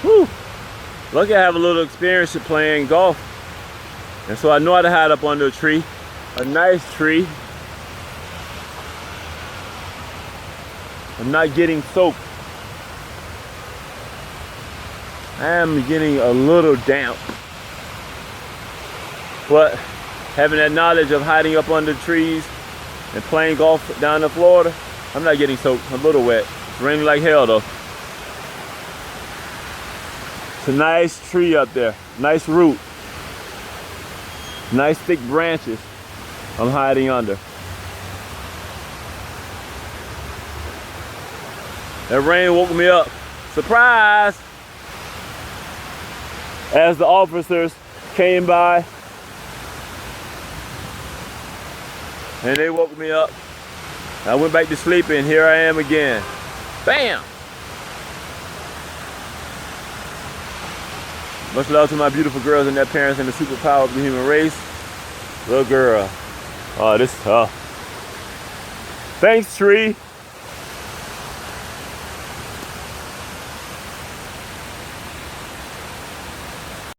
Whew. Lucky I have a little experience at playing golf. And so I know how to hide up under a tree. A nice tree. I'm not getting soaked. I am getting a little damp. But having that knowledge of hiding up under trees and playing golf down in Florida, I'm not getting soaked. I'm a little wet. It's raining like hell though. It's a nice tree up there. Nice root. Nice thick branches I'm hiding under. That rain woke me up. Surprise! As the officers came by and they woke me up. I went back to sleep and here I am again. Bam! Much love to my beautiful girls and their parents and the superpower of the human race. Little girl. Oh, this is tough. Thanks, tree.